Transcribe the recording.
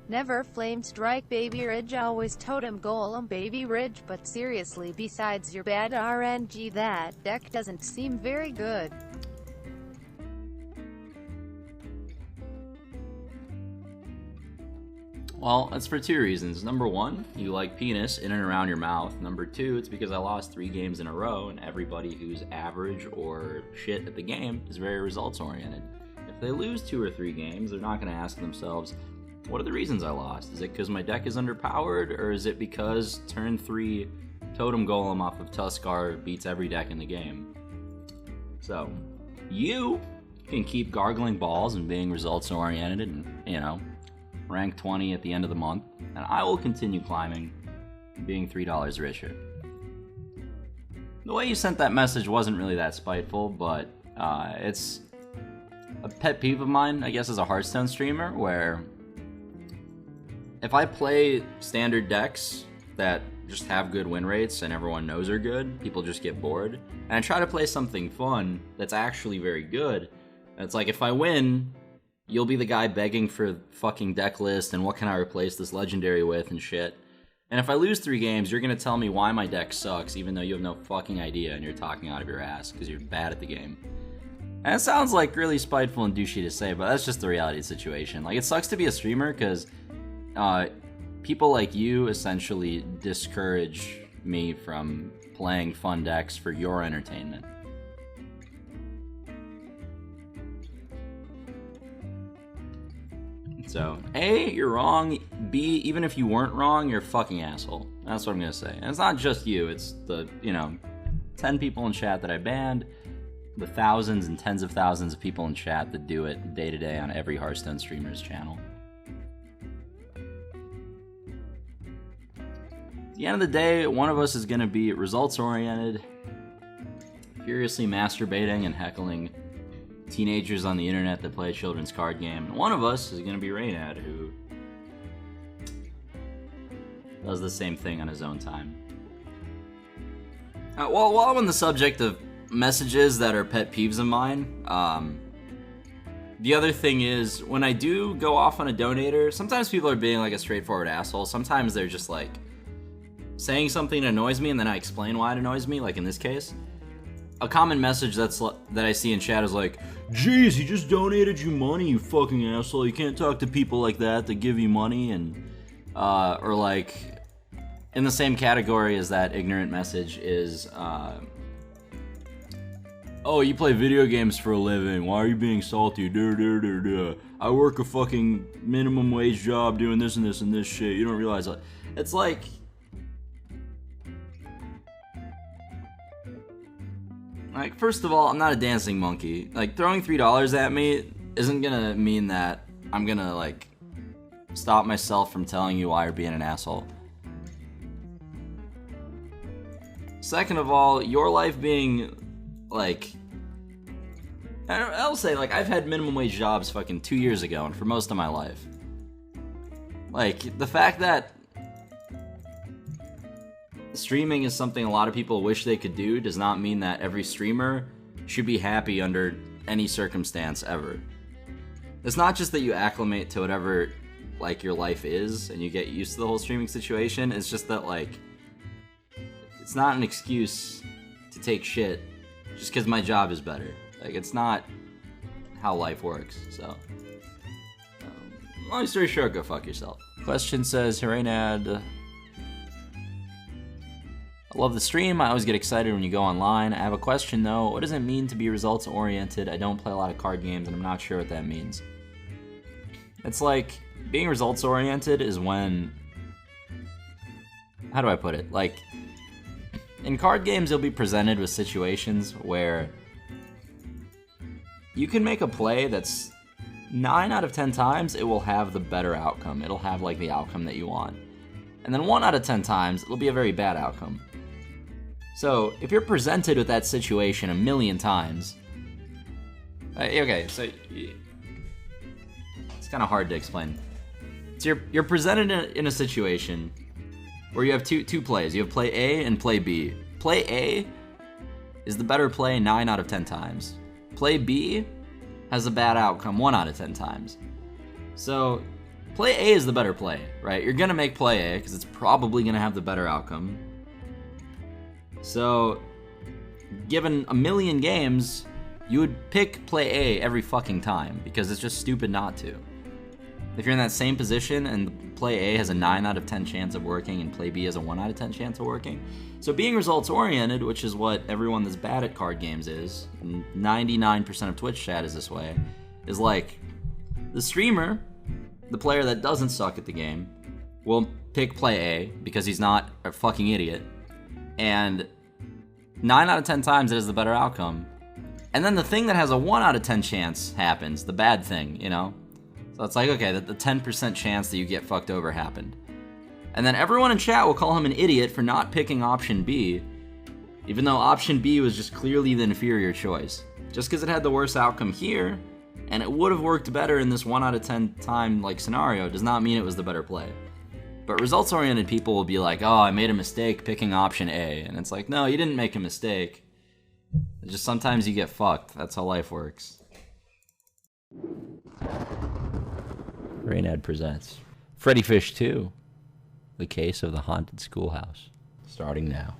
Never flame strike baby ridge, always totem golem baby ridge. But seriously, besides your bad RNG, that deck doesn't seem very good. Well, that's for two reasons. Number one, you like penis in and around your mouth. Number two, it's because I lost 3 games in a row, and everybody who's average or shit at the game is very results-oriented. If they lose 2 or 3 games, they're not going to ask themselves, what are the reasons I lost? Is it because my deck is underpowered, or is it because turn 3 Totem Golem off of Tuskar beats every deck in the game? So, you can keep gargling balls and being results-oriented and, you know, rank 20 at the end of the month, and I will continue climbing, being $3 richer. The way you sent that message wasn't really that spiteful, but it's a pet peeve of mine, I guess, as a Hearthstone streamer, where if I play standard decks that just have good win rates and everyone knows are good, people just get bored, and I try to play something fun that's actually very good, and it's like, if I win, you'll be the guy begging for fucking deck list and what can I replace this legendary with and shit. And if I lose 3 games, you're gonna tell me why my deck sucks, even though you have no fucking idea and you're talking out of your ass because you're bad at the game. And it sounds like really spiteful and douchey to say, but that's just the reality of the situation. Like, it sucks to be a streamer because people like you essentially discourage me from playing fun decks for your entertainment. So, A, you're wrong. B, even if you weren't wrong, you're a fucking asshole. That's what I'm gonna say. And it's not just you, it's the, 10 people in chat that I banned, the thousands and tens of thousands of people in chat that do it day to day on every Hearthstone streamer's channel. At the end of the day, one of us is gonna be results-oriented, furiously masturbating and heckling teenagers on the internet that play a children's card game, and one of us is going to be Reynad, who does the same thing on his own time. While I'm on the subject of messages that are pet peeves of mine, the other thing is, when I do go off on a donator, sometimes people are being like a straightforward asshole, sometimes they're just like saying something that annoys me and then I explain why it annoys me, like in this case. A common message that I see in chat is like, "Jeez, he just donated you money, you fucking asshole. You can't talk to people like that give you money," and or like, in the same category as that ignorant message is, "Oh, you play video games for a living. Why are you being salty? I work a fucking minimum wage job doing this and this and this shit. You don't realize that." It's like, first of all, I'm not a dancing monkey. Like, throwing $3 at me isn't gonna mean that I'm gonna, like, stop myself from telling you why you're being an asshole. Second of all, your life being, like, I'll say, like, I've had minimum wage jobs fucking 2 years ago and for most of my life. Like, the fact that streaming is something a lot of people wish they could do does not mean that every streamer should be happy under any circumstance ever. It's not just that you acclimate to whatever, like, your life is and you get used to the whole streaming situation. It's just that, like, it's not an excuse to take shit just because my job is better. Like, it's not how life works. So, long story short, go fuck yourself. Question says, Reynad, I love the stream. I always get excited when you go online. I have a question though. What does it mean to be results oriented? I don't play a lot of card games and I'm not sure what that means. It's like, being results oriented is when, how do I put it? Like, in card games you'll be presented with situations where you can make a play that's 9 out of 10 times it will have the better outcome. It'll have, like, the outcome that you want. And then 1 out of 10 times it'll be a very bad outcome. So, if you're presented with that situation a million times, okay, so it's kind of hard to explain. So you're presented in a situation where you have two plays. You have play A and play B. Play A is the better play 9 out of 10 times. Play B has a bad outcome 1 out of 10 times. So, play A is the better play, right? You're gonna make play A because it's probably gonna have the better outcome. So, given a million games, you would pick play A every fucking time because it's just stupid not to. If you're in that same position and play A has a 9 out of 10 chance of working and play B has a 1 out of 10 chance of working. So being results oriented, which is what everyone that's bad at card games is, and 99% of Twitch chat is this way, is like the streamer, the player that doesn't suck at the game, will pick play A because he's not a fucking idiot. And 9 out of 10 times it is the better outcome. And then the thing that has a 1 out of 10 chance happens, the bad thing, you know? So it's like, okay, the 10% chance that you get fucked over happened. And then everyone in chat will call him an idiot for not picking option B, even though option B was just clearly the inferior choice. Just because it had the worst outcome here, and it would have worked better in this 1 out of 10 time like scenario, does not mean it was the better play. But results-oriented people will be like, oh, I made a mistake picking option A. And it's like, no, you didn't make a mistake. It's just sometimes you get fucked. That's how life works. Reynad presents Freddy Fish 2, The Case of the Haunted Schoolhouse, starting now.